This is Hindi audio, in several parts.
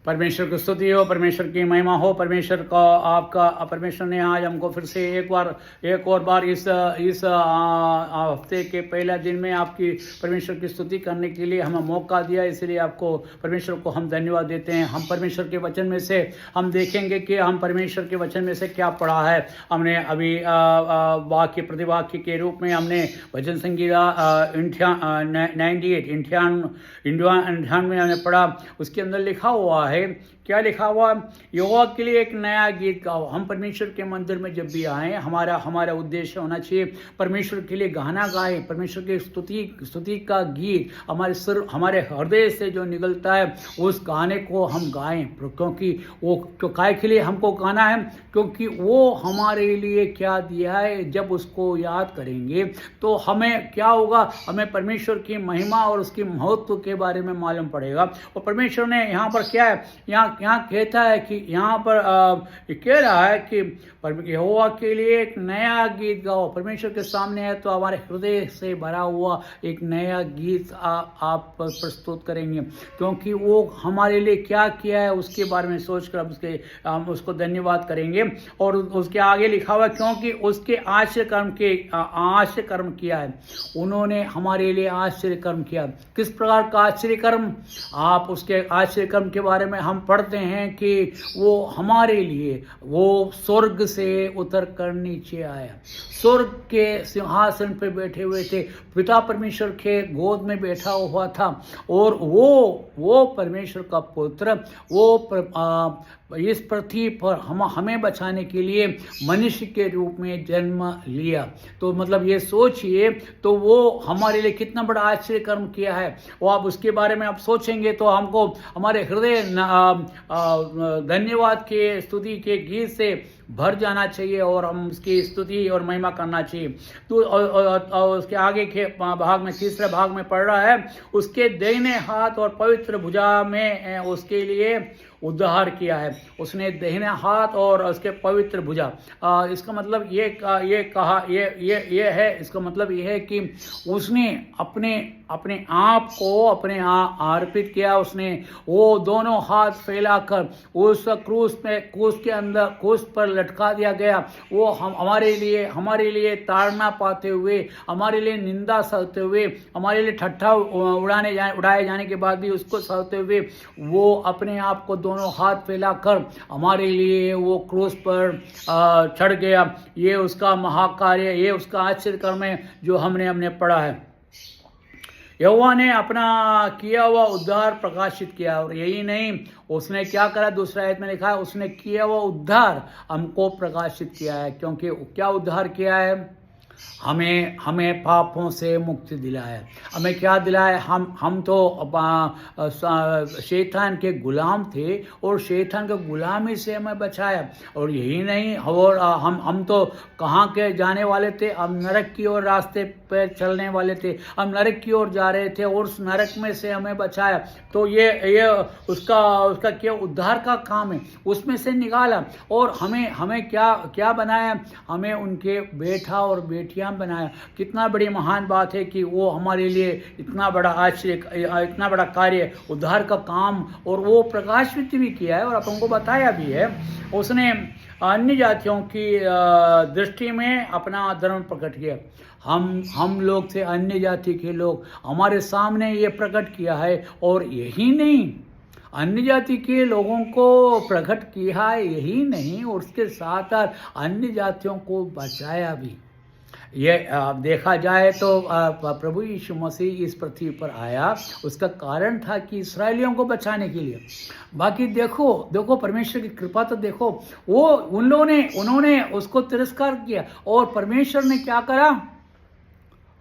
परमेश्वर की स्तुति हो, परमेश्वर की महिमा हो। परमेश्वर का आपका परमेश्वर ने आज हमको फिर से एक और बार इस हफ्ते के पहला दिन में आपकी परमेश्वर की स्तुति करने के लिए हमें मौका दिया। इसलिए आपको परमेश्वर को हम धन्यवाद देते हैं। हम परमेश्वर के वचन में से हम देखेंगे कि हम परमेश्वर के वचन में से क्या पढ़ा है। हमने अभी वाक्य प्रतिवाक्य के रूप में हमने भजन संगीता 98 में हमने पढ़ा। उसके अंदर लिखा हुआ है, क्या लिखा हुआ? यहोवा के लिए एक नया गीत गाओ। हम परमेश्वर के मंदिर में जब भी आए, हमारा उद्देश्य होना चाहिए परमेश्वर के लिए गाना गाए। परमेश्वर की स्तुति का गीत हमारे हृदय से जो निकलता है उस गाने को हम गाएं, क्योंकि वो काय के लिए हमको गाना है, क्योंकि वो हमारे लिए क्या दिया है। जब उसको याद करेंगे तो हमें क्या होगा, हमें परमेश्वर की महिमा और उसकी महत्व के बारे में मालूम पड़ेगा। और परमेश्वर ने यहाँ पर क्या है, यहाँ कहता है कि यहाँ पर कह रहा है कि यहोवा के लिए एक नया गीत गाओ। परमेश्वर के सामने है तो हमारे हृदय से भरा हुआ एक नया गीत आप प्रस्तुत करेंगे, क्योंकि वो हमारे लिए क्या किया है उसके बारे में सोचकर हम उसको धन्यवाद करेंगे। और उसके आगे लिखा हुआ, क्योंकि उसके आश्चर्य कर्म किया है। उन्होंने हमारे लिए आश्चर्य कर्म किया। किस प्रकार का आश्चर्य कर्म? आप उसके आश्चर्य कर्म के बारे में हम पढ़ते हैं कि वो हमारे लिए वो स्वर्ग से उतर कर नीचे आया, स्वर्ग के सिंहासन पर बैठे हुए थे, पिता परमेश्वर के गोद में बैठा हुआ था, और वो परमेश्वर का पुत्र इस पृथ्वी पर हमें बचाने के लिए मनुष्य के रूप में जन्म लिया। तो मतलब ये सोचिए, तो वो हमारे लिए कितना बड़ा आश्चर्य कर्म किया है। वो आप उसके बारे में आप सोचेंगे तो हमको हमारे हृदय धन्यवाद के स्तुति के गीत से भर जाना चाहिए और हम उसकी स्तुति और महिमा करना चाहिए। तो उसके आगे के भाग में, तीसरे भाग में पढ़ रहा है, उसके दाहिने हाथ और पवित्र भुजा में उसके लिए उद्धार किया है। उसने दाहिने हाथ और उसके पवित्र भुजा, इसका मतलब ये है, इसका मतलब ये है कि उसने अपने आप को अर्पित किया। उसने वो दोनों हाथ फैलाकर उस क्रूस पर लटका दिया गया। वो हमारे लिए ताड़ना पाते हुए, हमारे लिए निंदा सहते हुए, हमारे लिए ठट्ठा उड़ाए जाने के बाद भी उसको सहते हुए वो अपने आप को दोनों हाथ फैलाकर हमारे लिए वो क्रूस पर चढ़ गया। ये उसका महाकार्य, ये उसका आश्चर्य कर्म है जो हमने पढ़ा है। यहोवा ने अपना किया हुआ उद्धार प्रकाशित किया, और यही नहीं, उसने क्या करा? दूसरा आयत में लिखा है, उसने किया हुआ उद्धार हमको प्रकाशित किया है। क्योंकि क्या उद्धार किया है? हमें पापों से मुक्ति दिलाया। हमें क्या दिलाया? हम तो शैतान के गुलाम थे और शैतान के गुलामी से हमें बचाया। और यही नहीं, और हम तो कहाँ के जाने वाले थे? हम नरक की ओर रास्ते पर चलने वाले थे, हम नरक की ओर जा रहे थे और उस नरक में से हमें बचाया। तो ये उसका क्या उद्धार का काम है, उसमें से निकाला। और हमें क्या बनाया? हमें उनके बेटा और बेटियां बनाया। कितना बड़ी महान बात है कि वो हमारे लिए इतना बड़ा इतना बड़ा कार्य, उद्धार का काम, और वो प्रकाशित भी किया है और आपको बताया भी है। उसने अन्य जातियों की दृष्टि में अपना धर्म प्रकट किया। हम लोग थे अन्य जाति के लोग, हमारे सामने ये प्रकट किया है। और यही नहीं, अन्य जाति के लोगों को प्रकट किया है, यही नहीं, और उसके साथ अन्य जातियों को बचाया भी। ये देखा जाए तो प्रभु यीशु मसीह इस पृथ्वी पर आया, उसका कारण था कि इस्राएलियों को बचाने के लिए। बाकी देखो परमेश्वर की कृपा तो देखो, वो उन्होंने उसको तिरस्कार किया, और परमेश्वर ने क्या करा?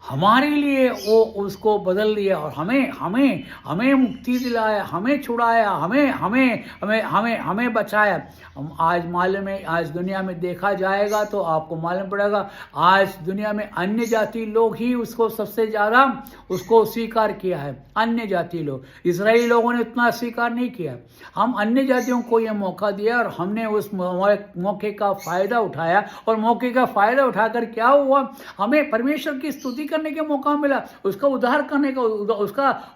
हमारे लिए वो उसको बदल दिया और हमें मुक्ति दिलाया, हमें छुड़ाया, हमें बचाया। हम आज मालूम है, आज दुनिया में देखा जाएगा तो आपको मालूम पड़ेगा, आज दुनिया में अन्य जाति लोग ही उसको सबसे ज़्यादा उसको स्वीकार किया है। अन्य जाति लोग, इजरायली लोगों ने उतना स्वीकार नहीं किया। हम अन्य जातियों को ये मौका दिया और हमने उस मौके का फ़ायदा उठाया, और मौके का फ़ायदा उठाकर क्या हुआ? हमें परमेश्वर की स्तुति करने का मौका मिला, उसका उद्धार करने का,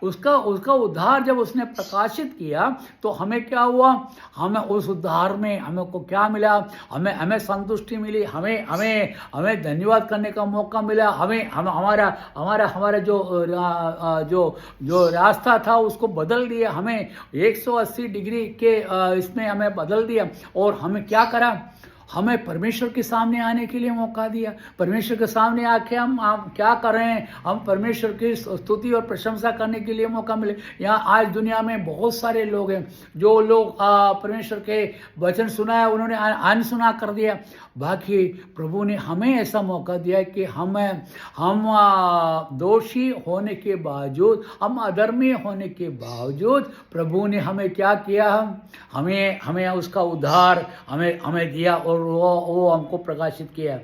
उसका उद्धार जब उसने प्रकाशित किया तो हमें क्या हुआ, हमें उस उद्धार में हमें को क्या मिला, हमें संतुष्टि मिली, हमें धन्यवाद करने का मौका मिला, हमारा जो रास्ता था उसको बदल दिया, हमें 180 डिग्री के इसमें हमें बदल दिया। और हमें क्या करा, हमें परमेश्वर के सामने आने के लिए मौका दिया। परमेश्वर के सामने आके हम क्या कर रहे हैं, हम परमेश्वर की स्तुति और प्रशंसा करने के लिए मौका मिले। यहाँ आज दुनिया में बहुत सारे लोग हैं, जो लोग परमेश्वर के वचन सुना है उन्होंने अनसुना कर दिया। बाकी प्रभु ने हमें ऐसा मौका दिया कि हम दोषी होने के बावजूद, हम अधर्मी होने के बावजूद प्रभु ने हमें क्या किया, हमें उसका उद्धार हमें दिया और वो हमको प्रकाशित किया।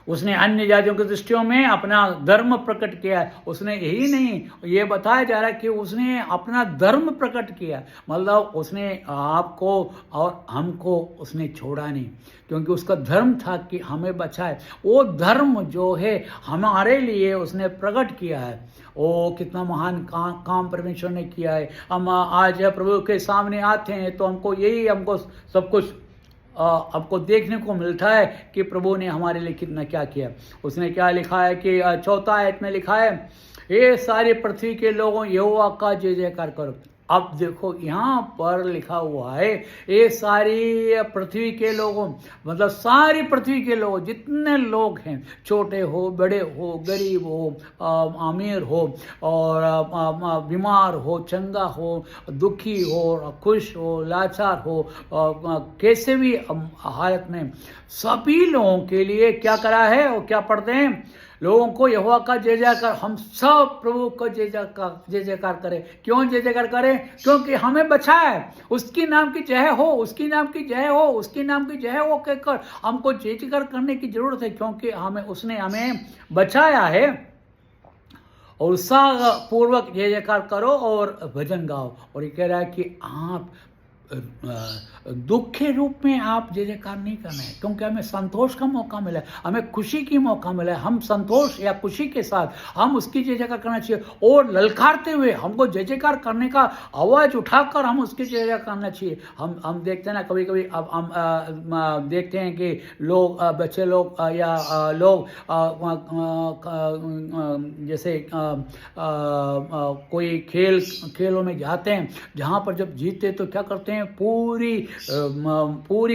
उसने अन्य जातियों की दृष्टियों में अपना धर्म प्रकट किया। उसने यही नहीं, ये बताया जा रहा है कि उसने अपना धर्म प्रकट किया, मतलब उसने आपको और हमको उसने छोड़ा नहीं, क्योंकि उसका धर्म था कि हमें बचाए। वो धर्म जो है हमारे लिए उसने प्रकट किया है। ओ कितना महान काम परमेश्वर ने किया है। हम आज प्रभु के सामने आते हैं तो हमको सब कुछ आपको देखने को मिलता है कि प्रभु ने हमारे लिए कितना क्या किया। उसने क्या लिखा है कि 4 आयत में लिखा है, ये सारी पृथ्वी के लोगों यहोवा का जय जयकार करो। अब देखो यहाँ पर लिखा हुआ है, ये सारी पृथ्वी के लोगों, मतलब सारी पृथ्वी के लोग, जितने लोग हैं, छोटे हो, बड़े हो, गरीब हो, अमीर हो, और बीमार हो, चंगा हो, दुखी हो, खुश हो, लाचार हो, कैसे भी हालत में, सभी लोगों के लिए क्या करा है और क्या पढ़ते हैं, लोगों को यहोवा का जय जयकार। हम सब प्रभु को जय जयकार करें। क्यों जय जयकार करें? क्योंकि हमें बचाया है। उसकी नाम की जय हो, उसकी नाम की जय हो, उसकी नाम की जय हो कहकर हमको जय जयकार करने की जरूरत है, क्योंकि उसने हमें बचाया है। और उत्साह पूर्वक जय जयकार करो और भजन गाओ। और ये कह रहा है कि आप दुख के रूप में आप जय जयकार नहीं करना है, क्योंकि हमें संतोष का मौका मिला है, हमें खुशी की मौका मिला है। हम संतोष या खुशी के साथ हम उसकी जय जयकार करना चाहिए, और ललकारते हुए हमको जय जयकार करने का आवाज उठाकर हम उसकी जय जयकार करना चाहिए। हम देखते हैं ना, कभी कभी अब हम देखते हैं कि लोग, बच्चे लोग या लोग जैसे कोई खेलों में जाते हैं, जहाँ पर जब जीतते तो क्या करते हैं, पूरी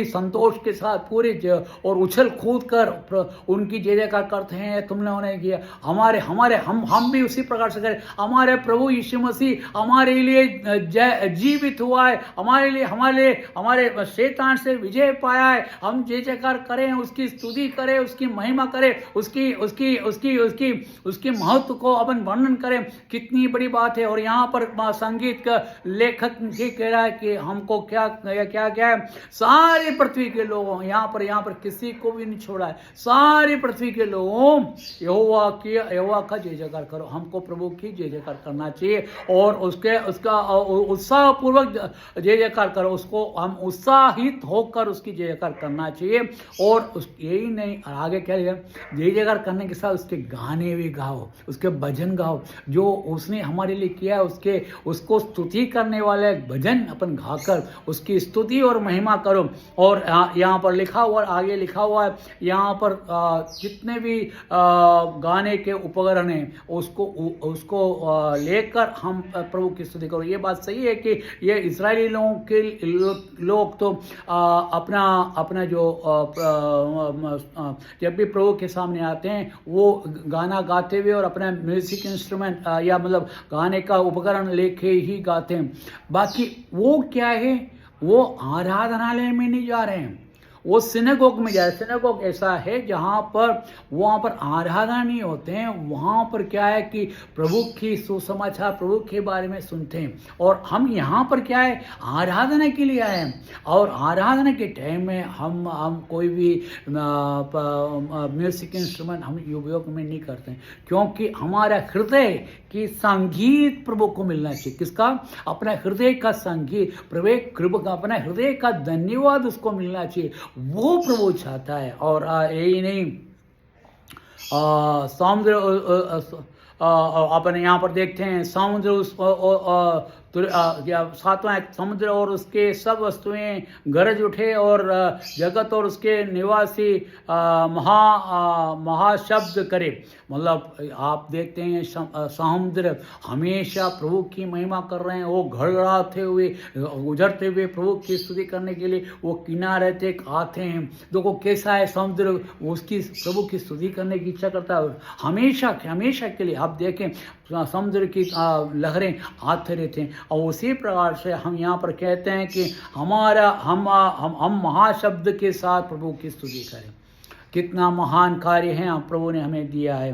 संतोष के साथ और उछल कूद कर उनकी जय जयकार करते हैं। तुमने उन्हें किया, हम भी उसी प्रकार से करें। हमारे प्रभु यीशु मसीह हमारे लिए जीवित हुआ है, हमारे शैतान से विजय पाया है। हम जय जयकार करें, उसकी स्तुति करें, उसकी महिमा करें, उसकी महत्व को अपन वर्णन करें। कितनी बड़ी बात है। और यहाँ पर संगीत का लेखक ये कह रहा है कि हमको क्या है, सारी पृथ्वी के लोगों, यहाँ पर किसी को भी नहीं छोड़ा है, सारी पृथ्वी के लोगों यहोवा का जय जयकार करो। हमको प्रभु की जय जयकार करना चाहिए, और उसका उत्साह पूर्वक जय जयकार करो। उसको हम उत्साहित होकर उसकी जय जयकार करना चाहिए। और यही नहीं, आगे क्या है, जय जयकार करने के साथ उसके गाने भी गाओ, उसके भजन गाओ, जो उसने हमारे लिए किया है उसको स्तुति करने वाले भजन अपन गाकर उसकी स्तुति और महिमा करो। और यहाँ पर लिखा हुआ, आगे लिखा हुआ है, यहाँ पर जितने भी गाने के उपकरण हैं उसको लेकर हम प्रभु की स्तुति करो। ये बात सही है कि ये इजरायली लोग तो अपना जो जब भी प्रभु के सामने आते हैं वो गाना गाते हुए और अपना म्यूजिक इंस्ट्रूमेंट या मतलब गाने का उपकरण लेके ही गाते हैं। बाकी वो क्या है, वो आराधनालय में नहीं जा रहे हैं, वो सिनेगोग में जा रहे हैं। सिनेगोग ऐसा है जहाँ पर वहाँ पर आराधना नहीं होते हैं, वहाँ पर क्या है कि प्रभु की सुसमाचार, प्रभु के बारे में सुनते हैं। और हम यहाँ पर क्या है, आराधना के लिए आए हैं। और आराधना के टाइम में हम कोई भी म्यूजिक इंस्ट्रूमेंट हम उपयोग में नहीं करते हैं, क्योंकि हमारा हृदय की संगीत प्रभु को मिलना चाहिए। किसका? अपना हृदय का संगीत, प्रभु का अपना हृदय का धन्यवाद उसको मिलना चाहिए, वो प्रभु चाहता है। और यही नहीं, समुद्र अपन यहाँ पर देखते हैं समुद्र सातवां समुद्र और उसके सब वस्तुएं गरज उठे और जगत और उसके निवासी महाशब्द करे। मतलब आप देखते हैं समुद्र हमेशा प्रभु की महिमा कर रहे हैं। वो घड़घड़ाते हुए गुजरते हुए प्रभु की स्तुति करने के लिए वो किनारे तक आते हैं। देखो कैसा है समुद्र, उसकी प्रभु की स्तुति करने की इच्छा करता है हमेशा हमेशा के लिए। आप देखें समुद्र की लहरें आते रहते हैं। और उसी प्रकार से हम यहाँ पर कहते हैं कि हम महाशब्द के साथ प्रभु की स्तुति करें। कितना महान कार्य है प्रभु ने हमें दिया है।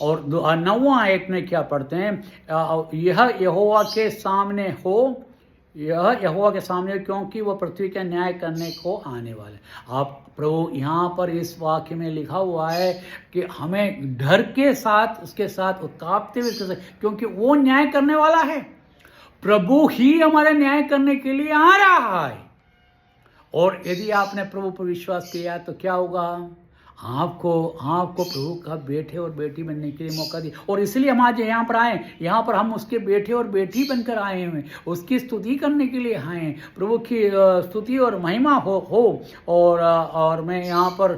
और 9वां आयत में क्या पढ़ते हैं, यह यहोवा के सामने हो, यह यहोवा के सामने, क्योंकि वह पृथ्वी का न्याय करने को आने वाले। आप प्रभु यहाँ पर इस वाक्य में लिखा हुआ है कि हमें डर के साथ उसके साथ कांपते हुए उसके साथ, क्योंकि वो न्याय करने वाला है। प्रभु ही हमारा न्याय करने के लिए आ रहा है। और यदि आपने प्रभु पर विश्वास किया तो क्या होगा, आपको प्रभु का बेटे और बेटी बनने के लिए मौका दिया। और इसलिए हम आज यहाँ पर आए, यहाँ पर हम उसके बेटे और बेटी बनकर आए हैं, उसकी स्तुति करने के लिए आए हैं। प्रभु की स्तुति और महिमा हो। और मैं यहाँ पर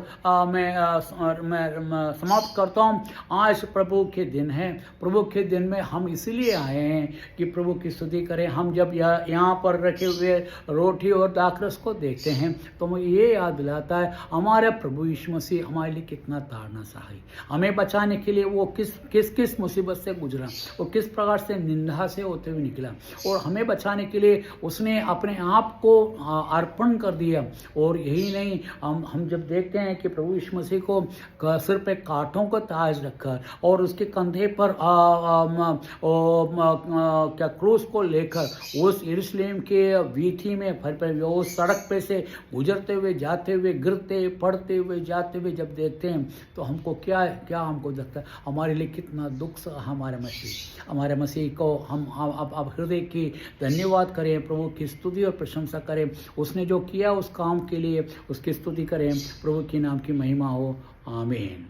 मैं समाप्त करता हूँ। आज प्रभु के दिन है। प्रभु के दिन में हम इसीलिए आए हैं कि प्रभु की स्तुति करें। हम जब यहाँ पर रखे हुए रोटी और दाखरस को देखते हैं तो मुझे ये याद दिलाता है हमारे प्रभु यीशु मसीह हमारे लिए कितना ताड़ना सही। हमें बचाने के लिए वो किस मुसीबत से गुजरा, वो किस प्रकार से निंदा से होते हुए निकला, और हमें बचाने के लिए उसने अपने आप को अर्पण कर दिया। और यही नहीं, हम जब देखते हैं कि प्रभु यीशु मसीह को सिर पे कांटों का ताज रखकर और उसके कंधे पर क्या क्रूस को लेकर उस यरूशलेम के वीथी में उस सड़क पे से गुजरते हुए जाते हुए गिरते पड़ते हुए जाते हुए जब देखते हैं तो हमको क्या हमको लगता है हमारे लिए कितना दुख सा हमारे मसीह को हम अब हृदय की धन्यवाद करें, प्रभु की स्तुति और प्रशंसा करें। उसने जो किया उस काम के लिए उसकी स्तुति करें। प्रभु के नाम की महिमा हो। आमीन।